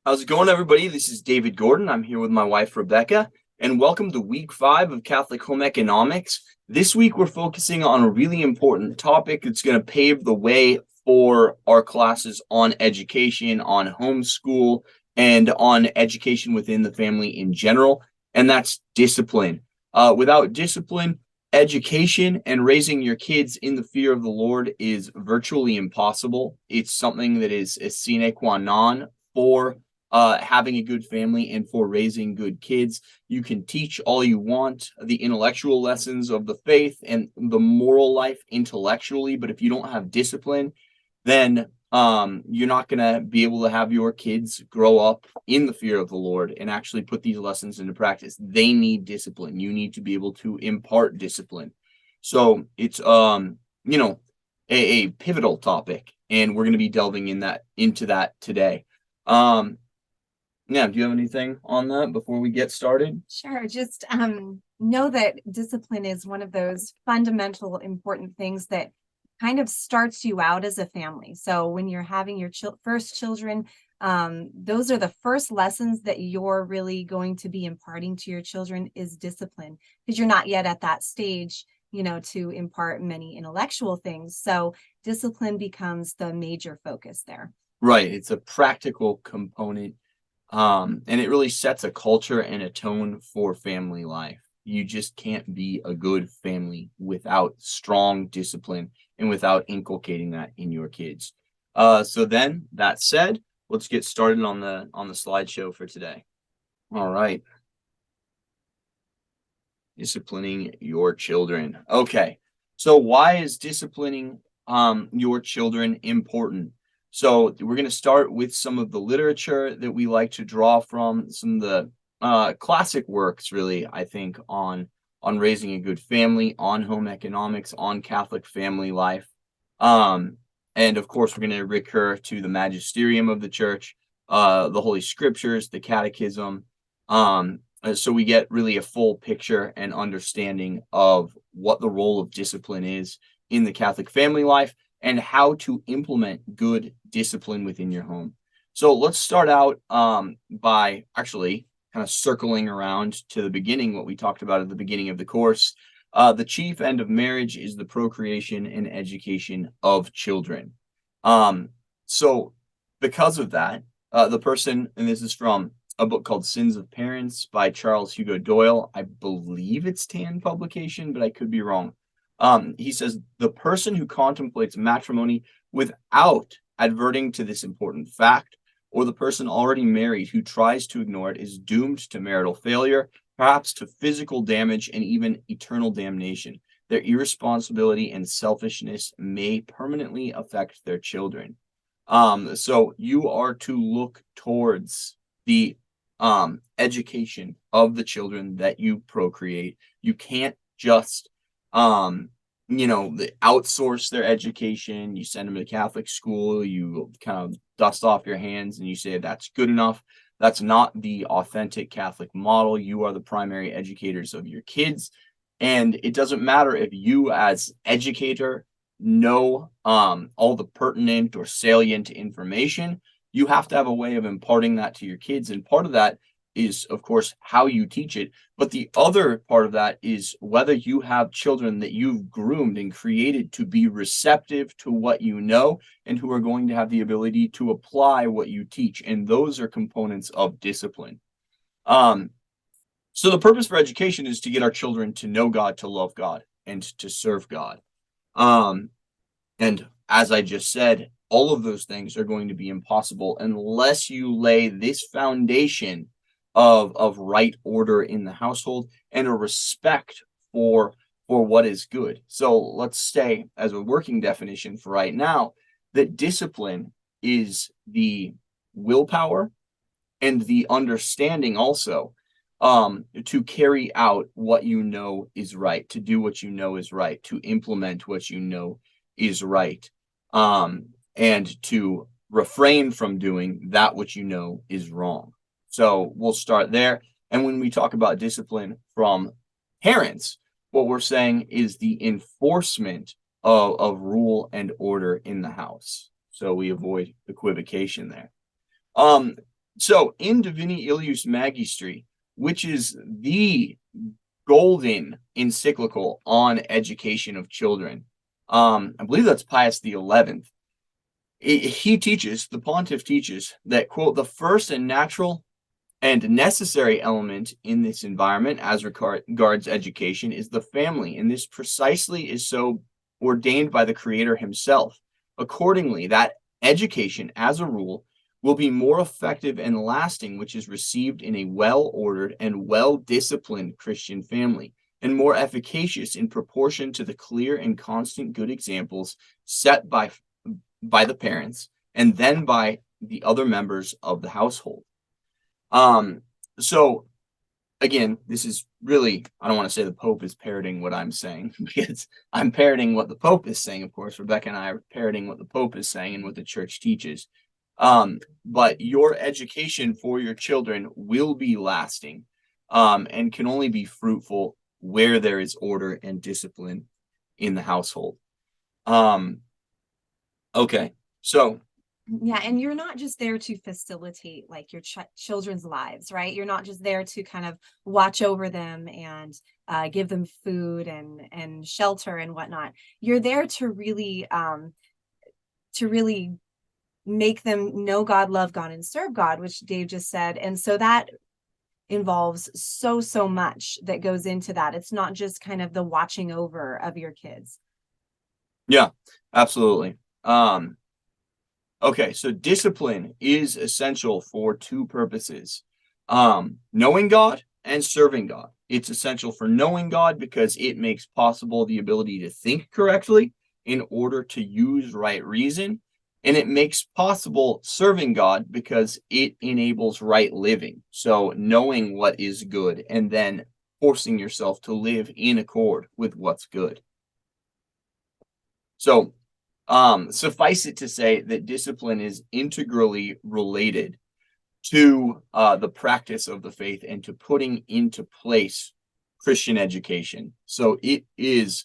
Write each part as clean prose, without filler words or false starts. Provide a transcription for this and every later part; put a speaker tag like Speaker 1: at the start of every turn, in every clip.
Speaker 1: How's it going, everybody? This is David Gordon. I'm here with my wife, Rebecca, and welcome to week 5 of Catholic Home Economics. This week, we're focusing on a really important topic that's going to pave the way for our classes on education, on homeschool, and on education within the family in general, and that's discipline. Without discipline, education and raising your kids in the fear of the Lord is virtually impossible. It's something that is a sine qua non for having a good family and for raising good kids. You can teach all you want the intellectual lessons of the faith and the moral life intellectually, but if you don't have discipline, then you're not going to be able to have your kids grow up in the fear of the Lord and actually put these lessons into practice. They need discipline. You need to be able to impart discipline. So it's a pivotal topic, and we're going to be delving into that today. Yeah, do you have anything on that before we get started?
Speaker 2: Sure. Just know that discipline is one of those fundamental, important things that kind of starts you out as a family. So when you're having your first children, those are the first lessons that you're really going to be imparting to your children is discipline, because you're not yet at that stage, to impart many intellectual things. So discipline becomes the major focus there.
Speaker 1: Right. It's a practical component. And it really sets a culture and a tone for family life. You just can't be a good family without strong discipline and without inculcating that in your kids. So then, that said, let's get started on the slideshow for today. All right. Disciplining your children. Okay. So why is disciplining your children important? So we're going to start with some of the literature that we like to draw from, some of the classic works, really, I think, on raising a good family, on home economics, on Catholic family life. And of course, we're going to recur to the magisterium of the church, the Holy Scriptures, the Catechism, so we get really a full picture and understanding of what the role of discipline is in the Catholic family life, and how to implement good discipline within your home. So let's start out by actually kind of circling around to the beginning, what we talked about at the beginning of the course. The chief end of marriage is the procreation and education of children. So because of that, the person, and this is from a book called Sins of Parents by Charles Hugo Doyle. I believe it's Tan publication, but I could be wrong. He says, the person who contemplates matrimony without adverting to this important fact, or the person already married who tries to ignore it, is doomed to marital failure, perhaps to physical damage and even eternal damnation. Their irresponsibility and selfishness may permanently affect their children. So you are to look towards the education of the children that you procreate. You can't just outsource their education. You send them to Catholic school, you kind of dust off your hands and you say that's good enough. That's not the authentic Catholic model. You are the primary educators of your kids, and it doesn't matter if you as educator know all the pertinent or salient information. You have to have a way of imparting that to your kids, and part of that is, of course, how you teach it. But the other part of that is whether you have children that you've groomed and created to be receptive to what you know and who are going to have the ability to apply what you teach. And those are components of discipline. So the purpose for education is to get our children to know God, to love God, and to serve God. And as I just said, all of those things are going to be impossible unless you lay this foundation of right order in the household and a respect for what is good. So let's say, as a working definition for right now, that discipline is the willpower and the understanding also to carry out what you know is right, to do what you know is right, to implement what you know is right, and to refrain from doing that which you know is wrong. So we'll start there. And when we talk about discipline from parents, what we're saying is the enforcement of rule and order in the house. So we avoid equivocation there. So in Divini Ilius Magistri, which is the golden encyclical on education of children, I believe that's Pius the 11th. He teaches, the pontiff teaches that, quote, the first and natural and necessary element in this environment as regards education is the family, and this precisely is so ordained by the Creator himself. Accordingly, that education, as a rule, will be more effective and lasting, which is received in a well-ordered and well-disciplined Christian family, and more efficacious in proportion to the clear and constant good examples set by the parents and then by the other members of the household. So again, this is really, I don't want to say the Pope is parroting what I'm saying, because I'm parroting what the Pope is saying. Of course, Rebecca and I are parroting what the Pope is saying and what the church teaches. But your education for your children will be lasting, and can only be fruitful where there is order and discipline in the household. Okay, so
Speaker 2: Yeah, and you're not just there to facilitate like your children's lives, right? You're not just there to kind of watch over them and give them food and shelter and whatnot. You're there to really make them know God, love God, and serve God, which Dave just said. And so that involves so much that goes into that. It's not just kind of the watching over of your kids.
Speaker 1: yeah, absolutely. Okay, so discipline is essential for two purposes. Knowing God and serving God. It's essential for knowing God because it makes possible the ability to think correctly in order to use right reason. And it makes possible serving God because it enables right living. So knowing what is good and then forcing yourself to live in accord with what's good. So suffice it to say that discipline is integrally related to the practice of the faith and to putting into place Christian education. So it is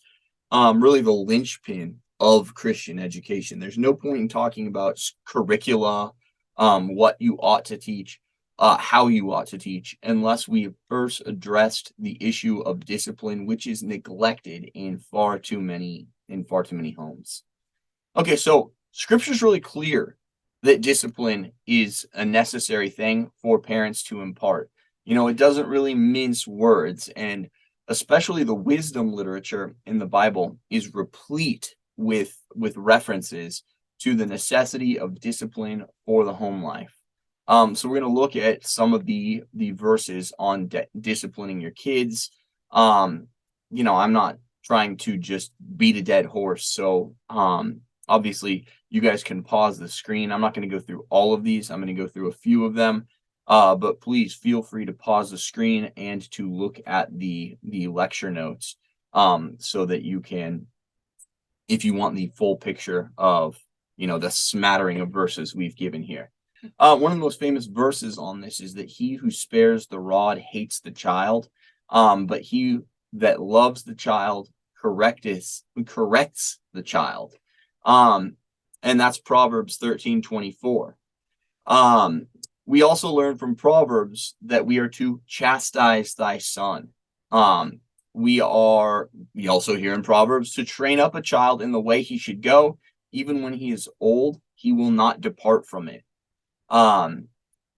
Speaker 1: really the linchpin of Christian education. There's no point in talking about curricula, what you ought to teach, how you ought to teach, unless we have first addressed the issue of discipline, which is neglected in far too many homes. Okay, so scripture is really clear that discipline is a necessary thing for parents to impart. You know, it doesn't really mince words, and especially the wisdom literature in the Bible is replete with references to the necessity of discipline for the home life. So we're going to look at some of the verses on disciplining your kids. You know, I'm not trying to just beat a dead horse, so obviously you guys can pause the screen. I'm not going to go through all of these. I'm going to go through a few of them. But please feel free to pause the screen and to look at the lecture notes, so that you can, if you want the full picture of, you know, the smattering of verses we've given here. One of the most famous verses on this is that he who spares the rod hates the child, but he that loves the child corrects the child. And that's Proverbs 13:24. We also learn from Proverbs that we are to chastise thy son. We also hear in Proverbs to train up a child in the way he should go, even when he is old, he will not depart from it.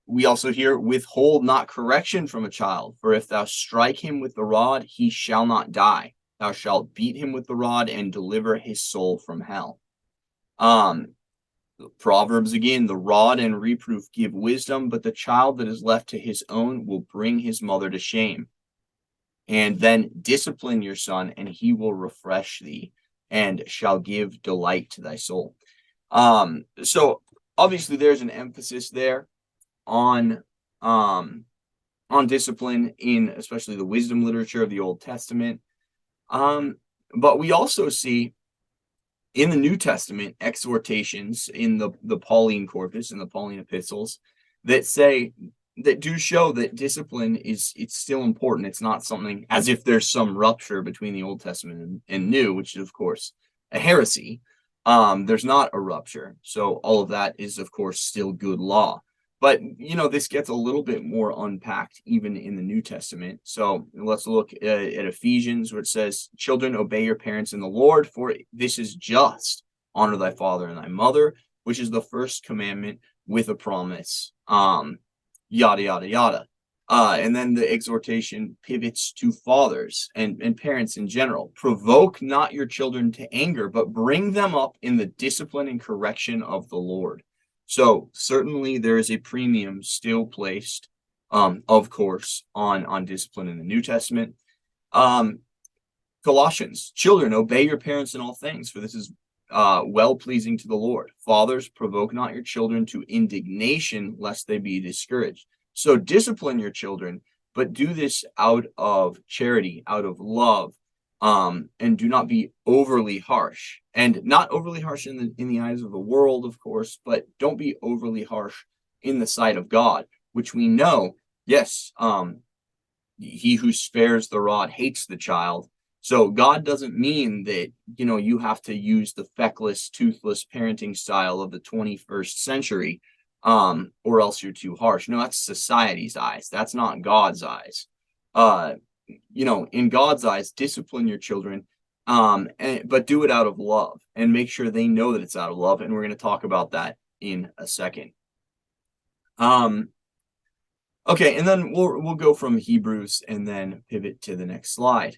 Speaker 1: We also hear, withhold not correction from a child, for if thou strike him with the rod, he shall not die. Thou shalt beat him with the rod and deliver his soul from hell. Proverbs again, the rod and reproof give wisdom, but the child that is left to his own will bring his mother to shame. And then discipline your son, and he will refresh thee, and shall give delight to thy soul. So obviously there's an emphasis there on discipline in especially the wisdom literature of the Old Testament. But we also see in the New Testament exhortations in the Pauline corpus and the Pauline epistles that do show that discipline it's still important. It's not something as if there's some rupture between the Old Testament and New, which is of course a heresy. There's not a rupture. So all of that is of course still good law. But, this gets a little bit more unpacked even in the New Testament. So let's look at Ephesians, where it says, children, obey your parents in the Lord, for this is just. Honor thy father and thy mother, which is the first commandment with a promise. Yada, yada, yada. And then the exhortation pivots to fathers and parents in general. Provoke not your children to anger, but bring them up in the discipline and correction of the Lord. So certainly there is a premium still placed, of course, on discipline in the New Testament. Colossians, children, obey your parents in all things, for this is well pleasing to the Lord. Fathers, provoke not your children to indignation, lest they be discouraged. So discipline your children, but do this out of charity, out of love, and do not be overly harsh. And not overly harsh in the eyes of the world, of course, but don't be overly harsh in the sight of God, which we know, yes, he who spares the rod hates the child. So God doesn't mean that, you have to use the feckless, toothless parenting style of the 21st century, or else you're too harsh. No, that's society's eyes. That's not God's eyes. In God's eyes, discipline your children, but do it out of love and make sure they know that it's out of love. And we're going to talk about that in a second. Okay, and then we'll go from Hebrews and then pivot to the next slide.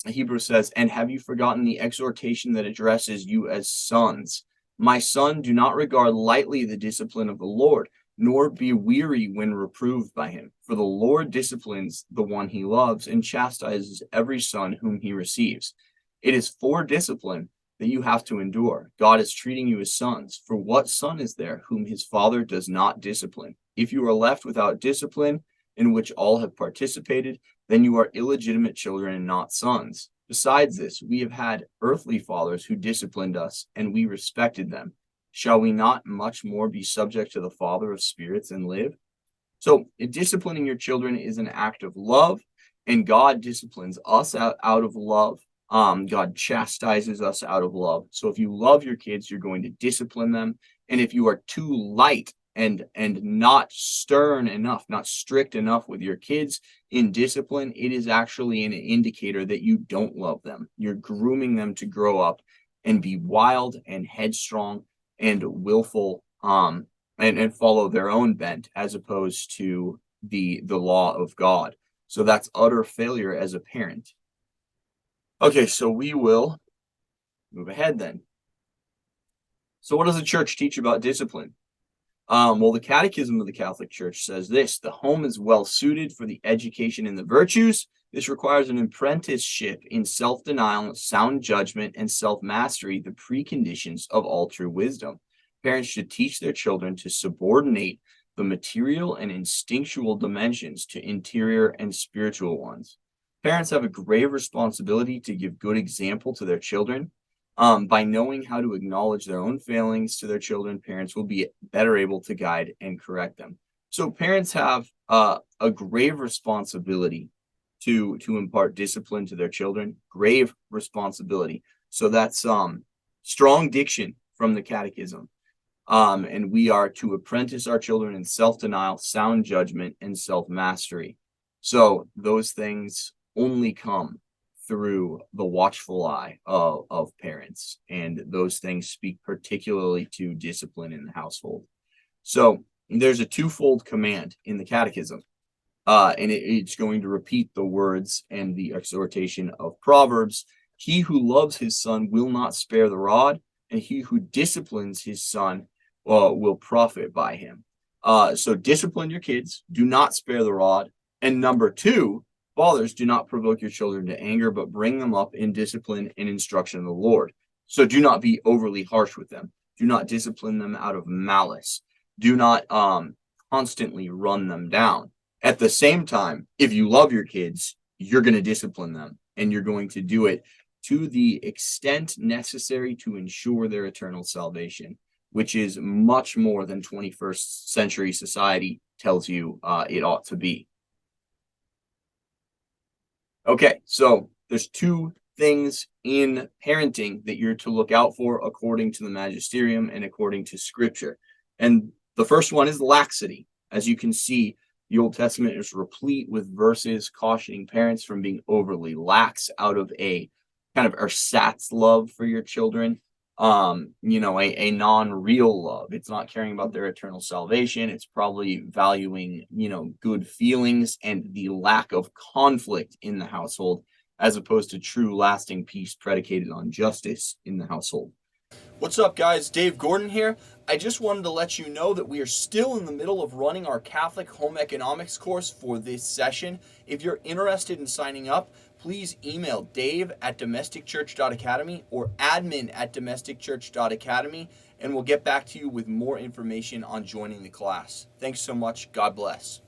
Speaker 1: Hebrews says, and have you forgotten the exhortation that addresses you as sons? My son, do not regard lightly the discipline of the Lord, nor be weary when reproved by him. For the Lord disciplines the one he loves and chastises every son whom he receives. It is for discipline that you have to endure. God is treating you as sons. For what son is there whom his father does not discipline? If you are left without discipline, in which all have participated, then you are illegitimate children and not sons. Besides this, we have had earthly fathers who disciplined us, and we respected them. Shall we not much more be subject to the Father of spirits and live? So disciplining your children is an act of love, and God disciplines us out of love. God chastises us out of love. So if you love your kids, you're going to discipline them. And if you are too light and not stern enough, not strict enough with your kids in discipline, it is actually an indicator that you don't love them. You're grooming them to grow up and be wild and headstrong and willful, and follow their own bent as opposed to the law of God. So that's utter failure as a parent. Okay, so we will move ahead then. So what does the church teach about discipline? Well, the Catechism of the Catholic Church says this: the home is well suited for the education in the virtues. This requires an apprenticeship in self-denial, sound judgment, and self-mastery, the preconditions of all true wisdom. Parents should teach their children to subordinate the material and instinctual dimensions to interior and spiritual ones. Parents have a grave responsibility to give good example to their children. By knowing how to acknowledge their own failings to their children, parents will be better able to guide and correct them. So parents have a grave responsibility to impart discipline to their children. Grave responsibility. So that's strong diction from the Catechism. And we are to apprentice our children in self-denial, sound judgment, and self-mastery. So those things only come through the watchful eye of parents, and those things speak particularly to discipline in the household. So there's a twofold command in the Catechism, and it's going to repeat the words and the exhortation of Proverbs. He who loves his son will not spare the rod, and he who disciplines his son will profit by him. So discipline your kids, do not spare the rod. And number two, fathers, do not provoke your children to anger, but bring them up in discipline and instruction of the Lord. So do not be overly harsh with them. Do not discipline them out of malice. Do not constantly run them down. At the same time, if you love your kids, you're going to discipline them, and you're going to do it to the extent necessary to ensure their eternal salvation, which is much more than 21st century society tells you it ought to be. Okay, so there's two things in parenting that you're to look out for according to the magisterium and according to scripture. And The first one is laxity. As you can see, the Old Testament is replete with verses cautioning parents from being overly lax out of a kind of ersatz love for your children. A non-real love. It's not caring about their eternal salvation. It's probably valuing, good feelings and the lack of conflict in the household, as opposed to true lasting peace predicated on justice in the household. What's up, guys? Dave Gordon here. I just wanted to let you know that we are still in the middle of running our Catholic Home Economics course for this session. If you're interested in signing up, please email Dave@DomesticChurch.Academy or admin@DomesticChurch.Academy, and we'll get back to you with more information on joining the class. Thanks so much. God bless.